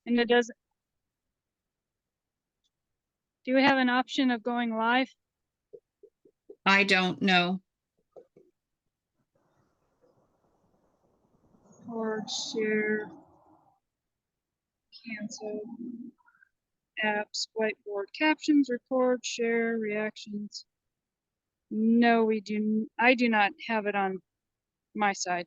And it doesn't. Do we have an option of going live? I don't know. Record, share, cancel, apps, whiteboard, captions, record, share, reactions. No, I do not have it on my side.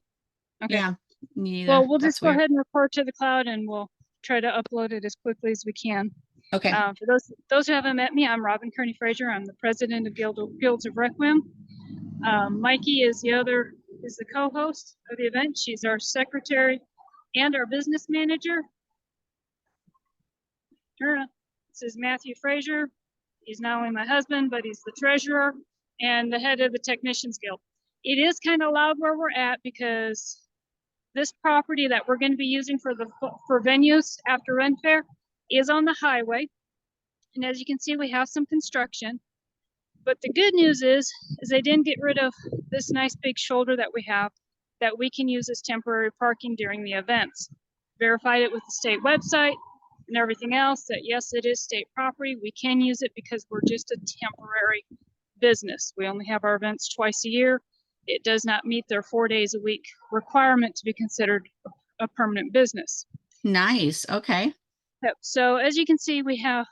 Okay. Yeah, neither. Well, we'll That's just go weird. ahead and record to the cloud, and we'll try to upload it as quickly as we can. Okay. For those who haven't met me, I'm Robin Kearney Frazier. I'm the president of Guilds of Requiem. Mikey is the co-host of the event. She's our secretary and our business manager. This is Matthew Frazier. He's not only my husband, but he's the treasurer and the head of the Technicians Guild. It is kind of loud where we're at because this property that we're going to be using for venues after Ren Fair is on the highway. And as you can see, we have some construction. But the good news is they didn't get rid of this nice big shoulder that we have that we can use as temporary parking during the events. Verified it with the state website and everything else that yes, it is state property. We can use it because we're just a temporary business. We only have our events twice a year. It does not meet their 4 days a week requirement to be considered a permanent business. Nice. Okay. Yep. So as you can see, we have,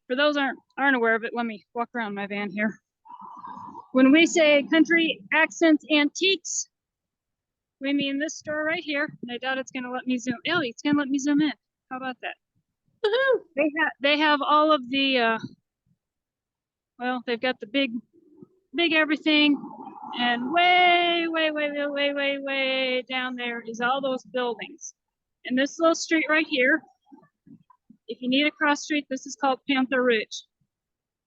for those aren't aware of it, let me walk around my van here. When we say country accents antiques, we mean this store right here. And I doubt it's going to let me zoom. Ellie, it's going to let me zoom in. How about that? Woohoo! They have all of the well, they've got the big everything, and way down there is all those buildings. And this little street right here, if you need a cross street, this is called Panther Ridge.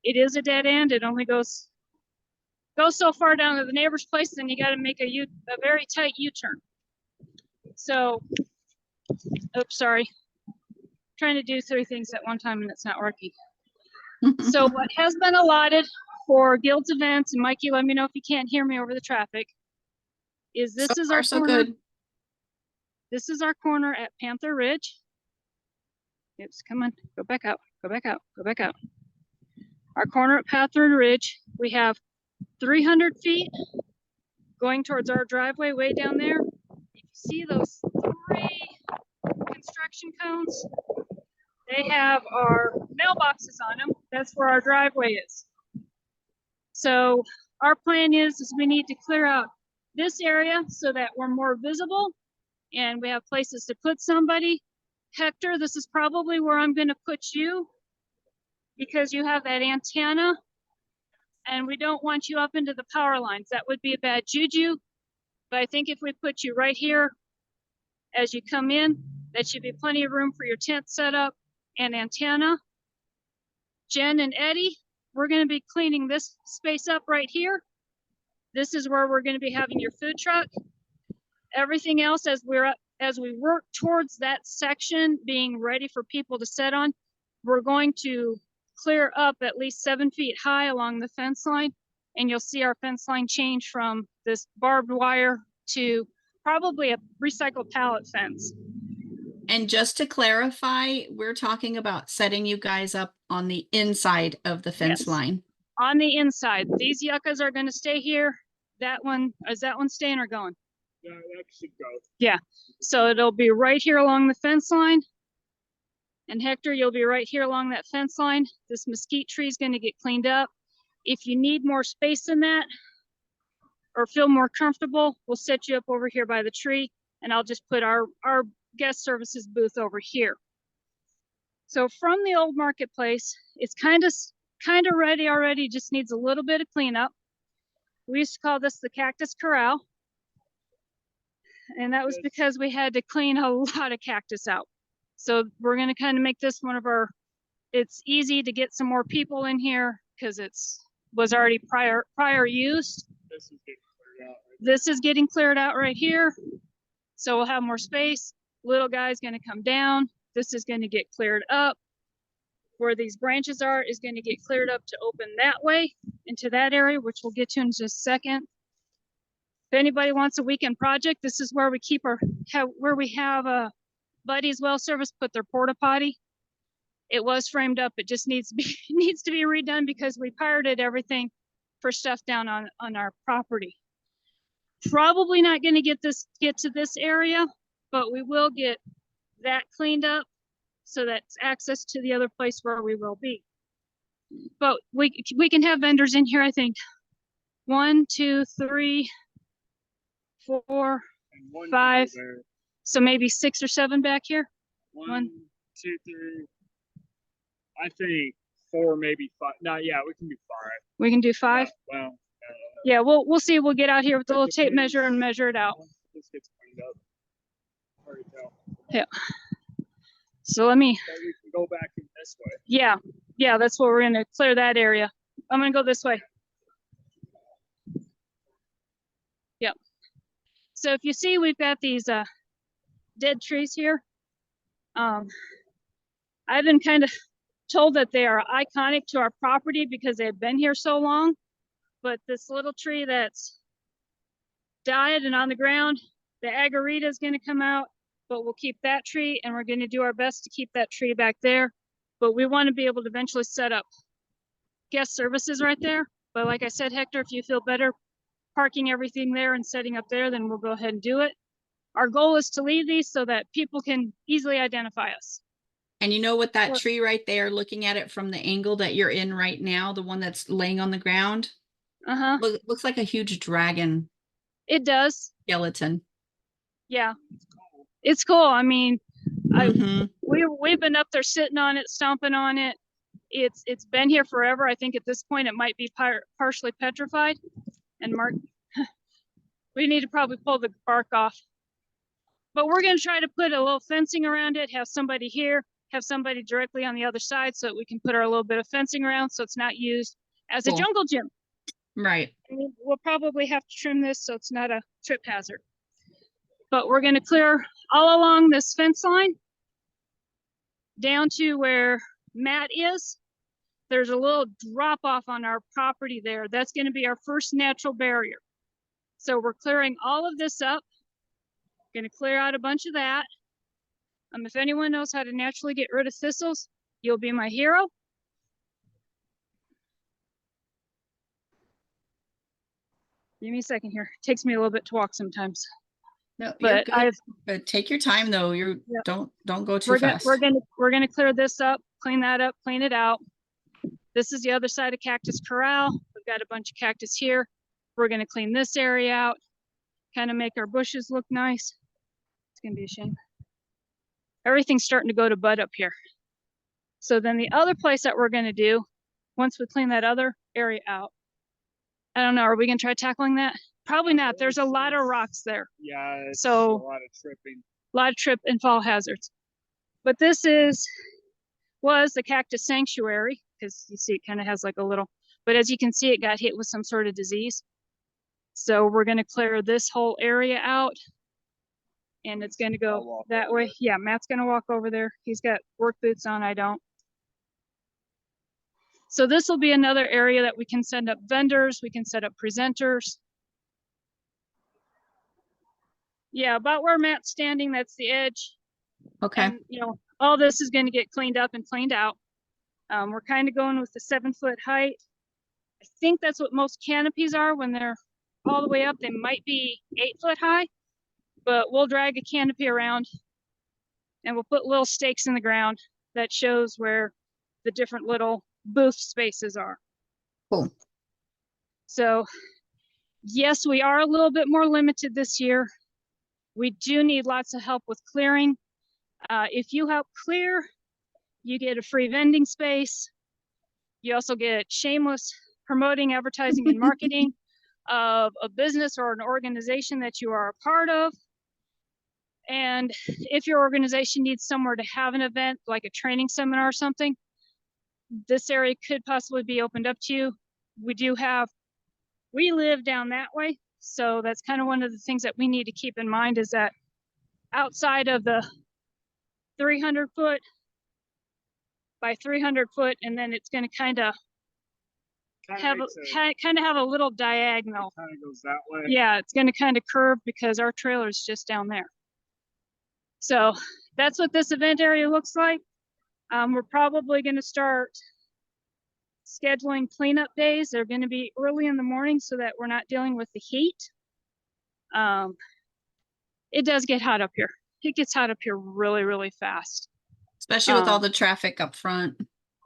It is a dead end. It only goes so far down to the neighbor's place, then you got to make a very tight U-turn. So, oops, sorry. Trying to do 3 things at one time and it's not working. So what has been allotted for Guild's events, and Mikey, let me know if you can't hear me over the traffic, is this So is far, our so corner. good. This is our corner at Panther Ridge. Oops, come on, go back out, go back out, go back out. Our corner at Panther Ridge, we have 300 feet going towards our driveway way down there. If you see those 3 construction cones, they have our mailboxes on them. That's where our driveway is. So our plan is we need to clear out this area so that we're more visible and we have places to put somebody. Hector, this is probably where I'm going to put you because you have that antenna and we don't want you up into the power lines. That would be a bad juju. But I think if we put you right here as you come in, that should be plenty of room for your tent setup and antenna. Jen and Eddie, we're going to be cleaning this space up right here. This is where we're going to be having your food truck. Everything else as we work towards that section being ready for people to sit on, we're going to clear up at least 7 feet high along the fence line. And you'll see our fence line change from this barbed wire to probably a recycled pallet fence. And just to clarify, we're talking about setting you guys up on the inside of the fence line. On the inside. These yuccas are going to stay here. Is that one staying or going? Yeah, that should go. Yeah. So it'll be right here along the fence line. And Hector, you'll be right here along that fence line. This mesquite tree is going to get cleaned up. If you need more space than that or feel more comfortable, we'll set you up over here by the tree and I'll just put our guest services booth over here. So from the old marketplace, it's kind of ready already, just needs a little bit of cleanup. We used to call this the Cactus Corral. And that was because we had to clean a lot of cactus out. So we're going to kind of make this one of it's easy to get some more people in here because was already prior used. This is getting cleared out. This is getting cleared out right here. So we'll have more space. Little guy's going to come down. This is going to get cleared up. Where these branches are is going to get cleared up to open that way into that area, which we'll get to in just a second. If anybody wants a weekend project, this is where we keep where we have Buddy's Well Service put their porta potty. It was framed up. It just needs to be needs to be redone because we pirated everything for stuff down on our property. Probably not going to get to this area, but we will get that cleaned up so that's access to the other place where we will be. But we can have vendors in here, I think. 1, 2, 3, 4, And one 5. there. So maybe 6 or 7 back here. One, 2, 3. I think 4, maybe 5. No, yeah, we can do 5. We can do 5. Well, Yeah, we'll see. We'll get out here with the It little tape depends. measure and measure it out. once this gets cleaned up. Hard to tell. So let me, But we can go back in this way. yeah, that's what we're gonna clear that area. I'm gonna go this way. Yep. So if you see, we've got these dead trees here. I've been kind of told that they are iconic to our property because they've been here so long. But this little tree that's died and on the ground, the agarita is going to come out, but we'll keep that tree and we're going to do our best to keep that tree back there. But we want to be able to eventually set up guest services right there. But like I said, Hector, if you feel better parking everything there and setting up there, then we'll go ahead and do it. Our goal is to leave these so that people can easily identify us. And you know what, that What? tree right there, looking at it from the angle that you're in right now, the one that's laying on the ground, Uh-huh. looks like a huge dragon It does. skeleton. Yeah. It's cool. I mean, Mhm. we've been up there sitting on it, stomping on it. It's been here forever. I think at this point it might be partially petrified. And Mark, we need to probably pull the bark off. But we're going to try to put a little fencing around it, have somebody here, have somebody directly on the other side so that we can put our little bit of fencing around so it's not used as a Cool. jungle gym. Right. And we'll probably have to trim this so it's not a trip hazard. But we're going to clear all along this fence line down to where Matt is. There's a little drop off on our property there. That's going to be our first natural barrier. So we're clearing all of this up. Going to clear out a bunch of that. If anyone knows how to naturally get rid of thistles, you'll be my hero. Give me a second here. It takes me a little bit to walk sometimes. No, you're But good. But take your time though. Yeah. Don't go too we're fast. gonna clear this up, clean that up, clean it out. This is the other side of Cactus Corral. We've got a bunch of cactus here. We're gonna clean this area out, kind of make our bushes look nice. It's gonna be a shame. Everything's starting to go to bud up here. So then the other place that we're gonna do, once we clean that other area out, I don't know, are we gonna try tackling that? Probably not. There's a lot of rocks there. Yeah, it's So- a lot of tripping. A lot of trip and fall hazards. But this was the cactus sanctuary, because you see it kind of has like a little, but as you can see, it got hit with some sort of disease. So we're going to clear this whole area out and it's going to I'll go walk that over way. there. Yeah, Matt's going to walk over there. He's got work boots on, I don't. So this will be another area that we can send up vendors, we can set up presenters. Yeah, about where Matt's standing, that's the edge. Okay. And, all this is going to get cleaned up and cleaned out. We're kind of going with the 7-foot height. I think that's what most canopies are when they're all the way up. They might be 8-foot high, but we'll drag a canopy around and we'll put little stakes in the ground that shows where the different little booth spaces are. Cool. So yes, we are a little bit more limited this year. We do need lots of help with clearing. If you help clear, you get a free vending space. You also get shameless promoting, advertising, and marketing of a business or an organization that you are a part of. And if your organization needs somewhere to have an event, like a training seminar or something, this area could possibly be opened up to you. We live down that way. So that's kind of one of the things that we need to keep in mind is that outside of the 300 foot by 300 foot, and then it's going to kind of have a little diagonal. Kind of goes that way. Yeah, it's going to kind of curve because our trailer is just down there. So that's what this event area looks like. We're probably going to start scheduling cleanup days. They're going to be early in the morning so that we're not dealing with the heat. It does get hot up here. It gets hot up here really, really fast. Especially with all the traffic up front.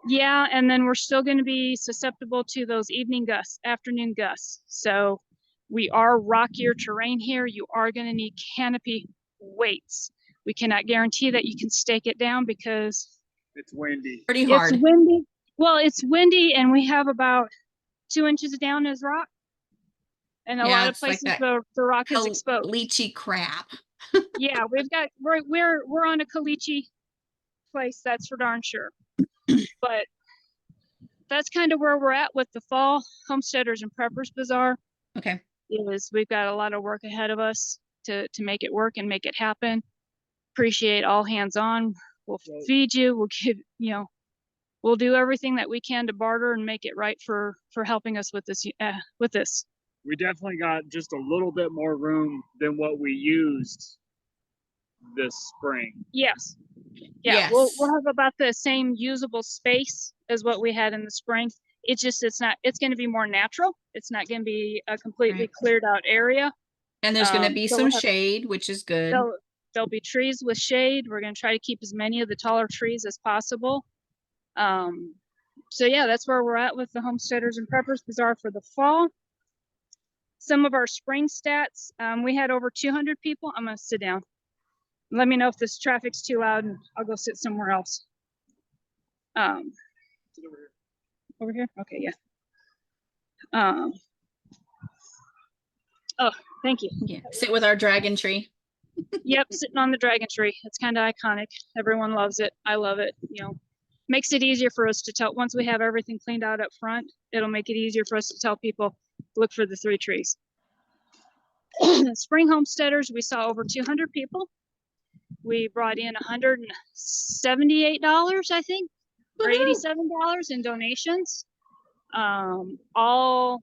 Yeah, and then we're still going to be susceptible to those afternoon gusts. So we are rockier terrain here. You are going to need canopy weights. We cannot guarantee that you can stake it down because It's windy. Pretty hard. it's windy. Well, it's windy, and we have about 2 inches down as rock. And a Yeah, lot of it's like places that the rock is exposed. Lychee crap. Yeah, we're on a caliche place, that's for darn sure. But that's kind of where we're at with the fall Homesteaders and Preppers Bazaar. Okay. Is we've got a lot of work ahead of us to make it work and make it happen. Appreciate all hands on. We'll feed you. We'll give, we'll do everything that we can to barter and make it right for helping us with this. We definitely got just a little bit more room than what we used this spring. Yes. Yeah, Yes. we'll have about the same usable space as what we had in the spring. It's going to be more natural. It's not going to be a completely cleared out area. And there's going to be so some we'll have- shade, which is good. There'll be trees with shade. We're going to try to keep as many of the taller trees as possible. So yeah, that's where we're at with the Homesteaders and Preppers Bazaar for the fall. Some of our spring stats, we had over 200 people. I'm going to sit down. Let me know if this traffic's too loud and I'll go sit somewhere else. Sit over here. Over here? Okay, yeah. Oh, thank you. Yeah. Sit with our dragon tree. Yep, sitting on the dragon tree. It's kind of iconic. Everyone loves it. I love it. Makes it easier for us to tell. Once we have everything cleaned out up front, it'll make it easier for us to tell people, look for the 3 trees. Spring Homesteaders, we saw over 200 people. We brought in $178, I think, or $87 in donations. All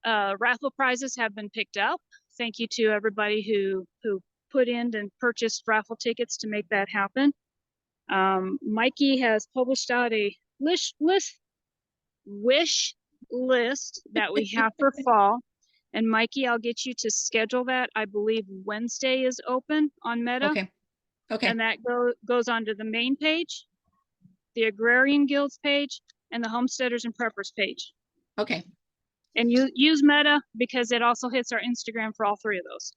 raffle prizes have been picked up. Thank you to everybody who put in and purchased raffle tickets to make that happen. Mikey has published out a wish list that we have for fall. And Mikey, I'll get you to schedule that. I believe Wednesday is open on Meta. Okay. And that goes onto the main page, the Agrarian Guilds page, and the Homesteaders and Preppers page. Okay. And you use Meta because it also hits our Instagram for all 3 of those.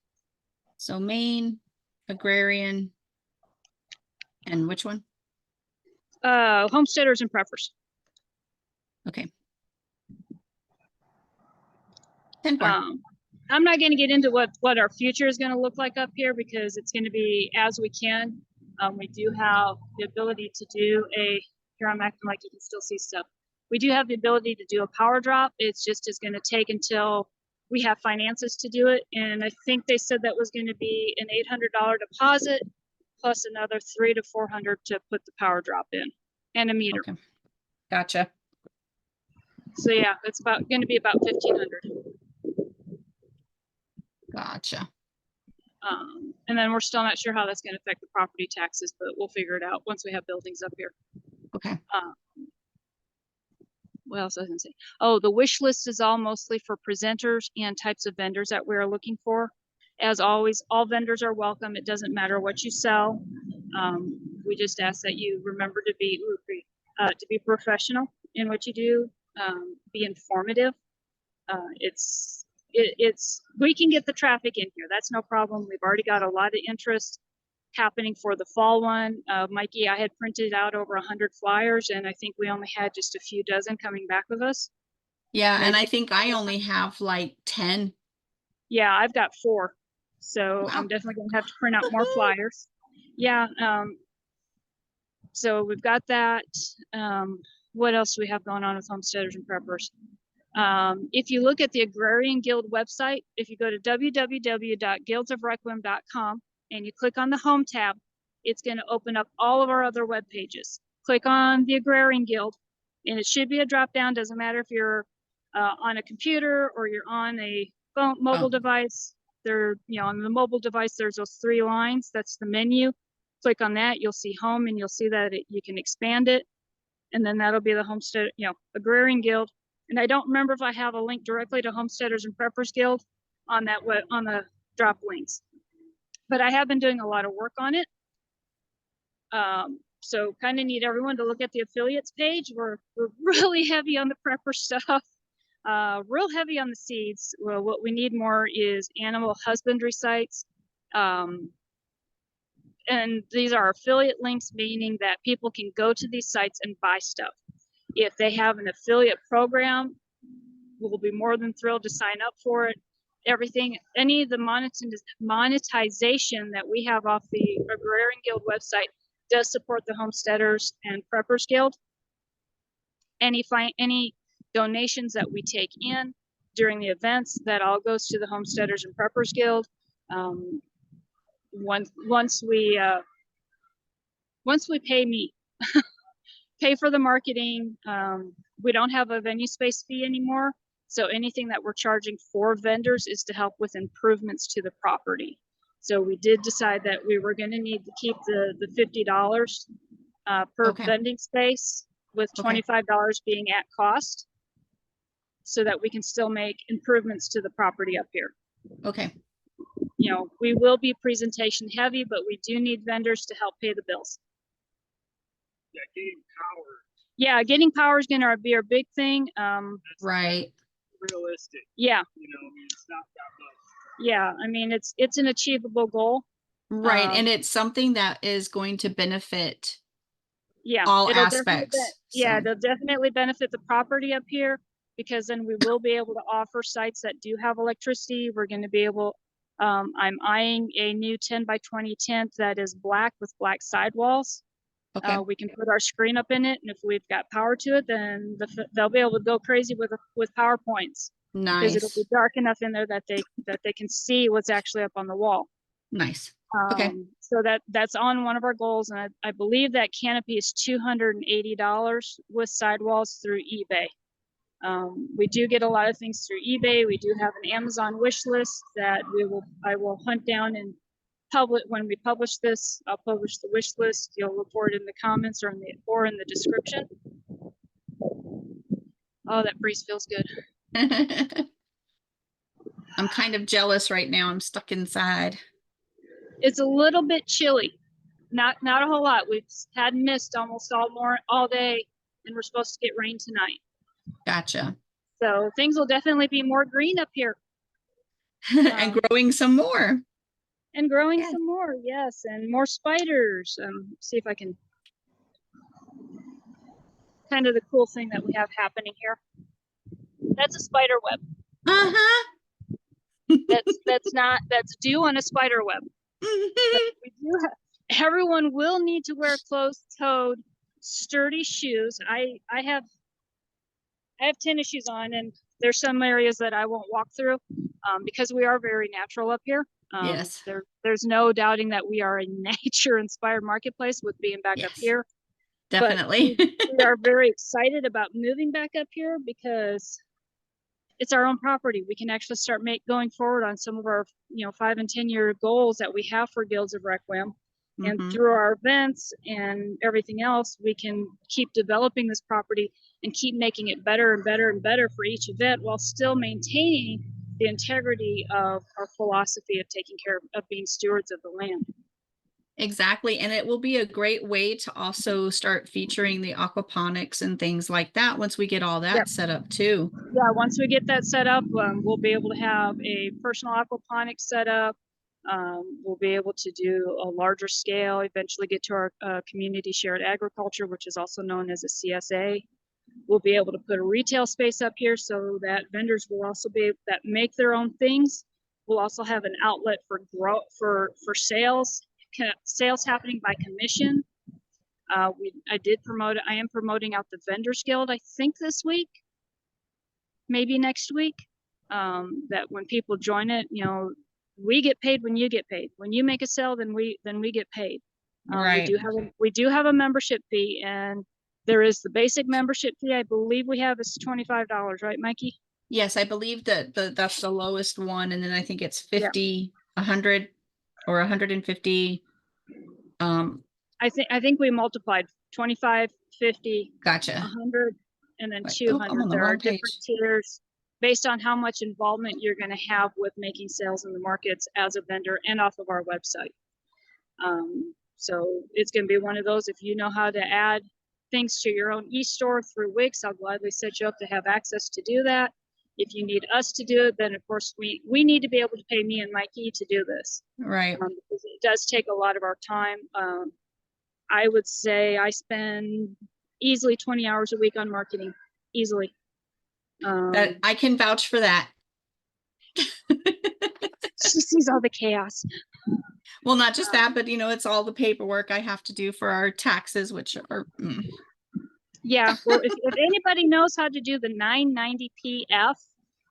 So Maine, Agrarian, and which one? Homesteaders and Preppers. Okay. 10-4. I'm not going to get into what our future is going to look like up here because it's going to be as we can. We do have the ability to do here I'm acting like you can still see stuff. We do have the ability to do a power drop. It's just is going to take until we have finances to do it. And I think they said that was going to be an $800 deposit plus another $300 to $400 to put the power drop in and a meter. Okay. Gotcha. So yeah, it's going to be about $1,500. Gotcha. And then we're still not sure how that's going to affect the property taxes, but we'll figure it out once we have buildings up here. Okay. What else was I going to say? Oh, the wish list is all mostly for presenters and types of vendors that we're looking for. As always, all vendors are welcome. It doesn't matter what you sell. We just ask that you remember to be professional in what you do, be informative. We can get the traffic in here. That's no problem. We've already got a lot of interest happening for the fall one. Mikey, I had printed out over 100 flyers and I think we only had just a few dozen coming back with us. Yeah. And I think I only have like 10. Yeah, I've got 4. So Wow. I'm definitely going to have to print out more flyers. Yeah. So we've got that. What else do we have going on with Homesteaders and Preppers? If you look at the Agrarian Guild website, if you go to www.guildsofrequiem.com and you click on the Home tab, it's going to open up all of our other web pages. Click on the Agrarian Guild, and it should be a drop down. Doesn't matter if you're on a computer or you're on a mobile device. On the mobile device, there's those 3 lines. That's the menu. click on that, you'll see home, and you'll see that you can expand it. And then that'll be the Homestead, Agrarian Guild. And I don't remember if I have a link directly to Homesteaders and Preppers Guild on that on the drop links. But I have been doing a lot of work on it. So kind of need everyone to look at the affiliates page. We're really heavy on the prepper stuff, real heavy on the seeds. Well, what we need more is animal husbandry sites. And these are affiliate links, meaning that people can go to these sites and buy stuff. If they have an affiliate program, we'll be more than thrilled to sign up for it. Everything, any of the monetization that we have off the Agrarian Guild website does support the Homesteaders and Preppers Guild. Any donations that we take in during the events, that all goes to the Homesteaders and Preppers Guild. Once we pay me, pay for the marketing, we don't have a venue space fee anymore. So anything that we're charging for vendors is to help with improvements to the property. So we did decide that we were going to need to keep the $50 per vending space, with $25 being at cost, so that we can still make improvements to the property up here. Okay. We will be presentation heavy, but we do need vendors to help pay the bills. Yeah, getting power. Yeah, getting power is going to be our big thing. Right. Realistic. Yeah. It's not that much. Yeah, it's an achievable goal. Right. And it's something that is going to benefit all aspects. They'll definitely benefit the property up here, because then we will be able to offer sites that do have electricity. We're going to be able, I'm eyeing a new 10 by 20 tent that is black with black sidewalls. Okay. We can put our screen up in it, and if we've got power to it, then they'll be able to go crazy with PowerPoints. Nice. Because it'll be dark enough in there that they can see what's actually up on the wall. Nice. Okay. So that's on one of our goals, and I believe that canopy is $280 with sidewalls through eBay. We do get a lot of things through eBay. We do have an Amazon wish list that I will hunt down and publish. When we publish this, I'll publish the wish list. You'll report in the comments or in the description. Oh, that breeze feels good. I'm kind of jealous right now. I'm stuck inside. It's a little bit chilly. Not a whole lot. We've had mist almost all day, and we're supposed to get rain tonight. Gotcha. So things will definitely be more green up here. And growing some more. And growing some more, yes, and more spiders. See if I can. Kind of the cool thing that we have happening here. That's a spider web. That's dew on a spider web. We do everyone will need to wear closed-toed, sturdy shoes. I have tennis shoes on, and there's some areas that I won't walk through, because we are very natural up here. Yes. There's no doubting that we are a nature-inspired marketplace with being back up here. Definitely. But we are very excited about moving back up here, because it's our own property. We can actually start going forward on some of our 5 and 10 year goals that we have for Guilds of Requiem. And through our events and everything else, we can keep developing this property and keep making it better and better and better for each event, while still maintaining the integrity of our philosophy of taking care of being stewards of the land. Exactly. And it will be a great way to also start featuring the aquaponics and things like that once we get all that set up too. Yeah, once we get that set up, we'll be able to have a personal aquaponics set up. We'll be able to do a larger scale, eventually get to our community shared agriculture, which is also known as a CSA. We'll be able to put a retail space up here so that vendors will also be able that make their own things. We'll also have an outlet for sales. Sales happening by commission. I am promoting out the Vendors Guild, I think this week, maybe next week, that when people join it, we get paid when you get paid. When you make a sale, then we get paid. Right. We do have a membership fee, and there is the basic membership fee. I believe we have is $25, right, Mikey? Yes, I believe that that's the lowest one, and then I think it's 50, 100, or 150. I think we multiplied 25, 50, Gotcha. 100, and then Right. 200. Oh, I'm on the There are wrong different page. tiers based on how much involvement you're going to have with making sales in the markets as a vendor and off of our website. So it's going to be one of those, if you know how to add things to your own e-store through Wix, I'll gladly set you up to have access to do that. If you need us to do it, then of course we need to be able to pay me and Mikey to do this. Right. Because it does take a lot of our time. I would say I spend easily 20 hours a week on marketing, easily. I can vouch for that. She sees all the chaos. Well, not just that, but it's all the paperwork I have to do for our taxes, which are. Yeah, well, if anybody knows how to do the 990 PF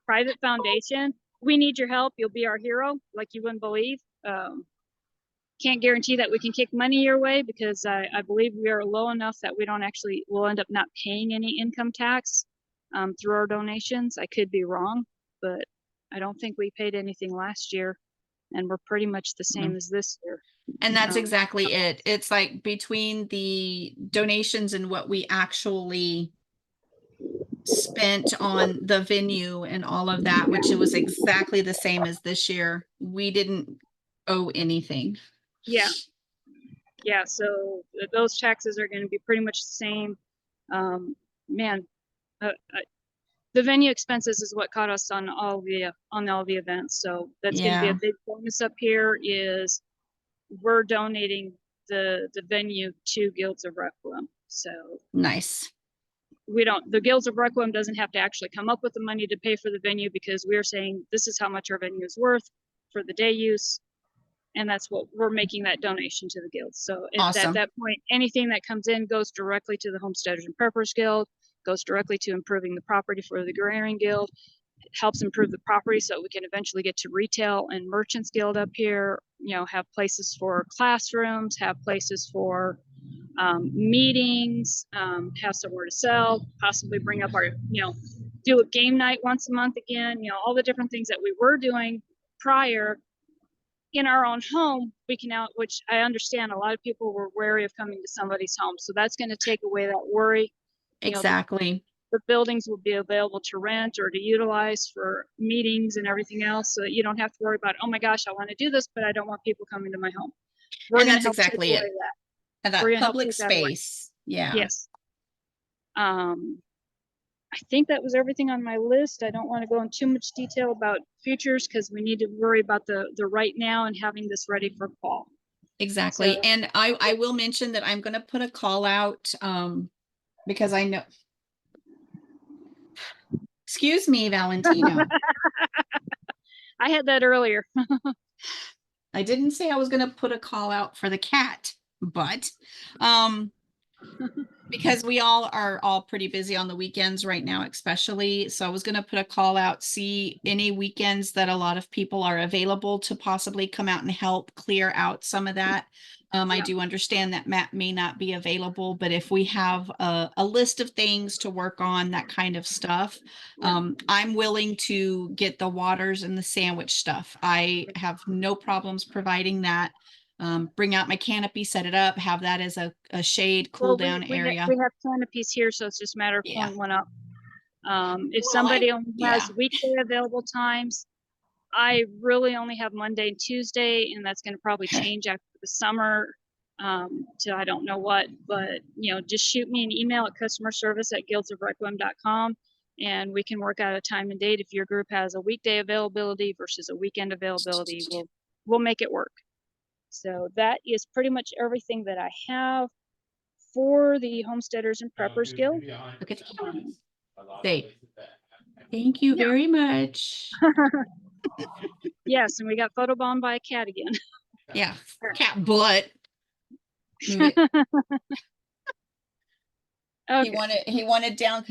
private foundation, we need your help. You'll be our hero, like you wouldn't believe. Can't guarantee that we can kick money your way because I believe we are low enough that we'll end up not paying any income tax through our donations. I could be wrong, but I don't think we paid anything last year, and we're pretty much the same as this year. And that's exactly it. It's like between the donations and what we actually spent on the venue and all of that, which it was exactly the same as this year. We didn't owe anything. Yeah. So those taxes are going to be pretty much the same. The venue expenses is what caught us on all the events. So that's going to be a big bonus up here. Is we're donating the venue to Guilds of Requiem. So nice. The Guilds of Requiem doesn't have to actually come up with the money to pay for the venue, because we're saying this is how much our venue is worth for the day use. And that's what we're making that donation to the guild. So at that point, anything that comes in goes directly to the Homesteaders and Preppers Guild, goes directly to improving the property for the Agrarian Guild. It helps improve the property so we can eventually get to Retail and Merchants Guild up here, have places for classrooms, have places for meetings, have somewhere to sell, possibly bring up our, do a game night once a month again, all the different things that we were doing prior in our own home, we can now, which I understand a lot of people were wary of coming to somebody's home. So that's going to take away that worry. Exactly. The buildings will be available to rent or to utilize for meetings and everything else, so that you don't have to worry about, oh my gosh, I want to do this, but I don't want people coming to my home. And that's exactly it. And that public space. Yeah. Yes. I think that was everything on my list. I don't want to go in too much detail about futures because we need to worry about the right now and having this ready for fall. Exactly. So, and I will mention that I'm going to put a call out because I know. Excuse me, Valentino. I had that earlier. I didn't say I was going to put a call out for the cat, but because we are all pretty busy on the weekends right now, especially. So I was going to put a call out, see any weekends that a lot of people are available to possibly come out and help clear out some of that. I do understand that Matt may not be available, but if we have a list of things to work on, that kind of stuff, I'm willing to get the waters and the sandwich stuff. I have no problems providing that. Bring out my canopy, set it up, have that as a shade, cool down area. We have canopies here, so it's just a matter of pulling one up. If somebody only has weekday available times, I really only have Monday and Tuesday, and that's going to probably change after the summer to I don't know what, but just shoot me an email at customerservice@guildsofrequiem.com, and we can work out a time and date. If your group has a weekday availability versus a weekend availability, we'll make it work. So that is pretty much everything that I have for the Homesteaders and Preppers Guild. Look at the comments. Thank you very much. Yes, and we got photobombed by a cat again. Yeah, cat butt. Okay. He wanted down because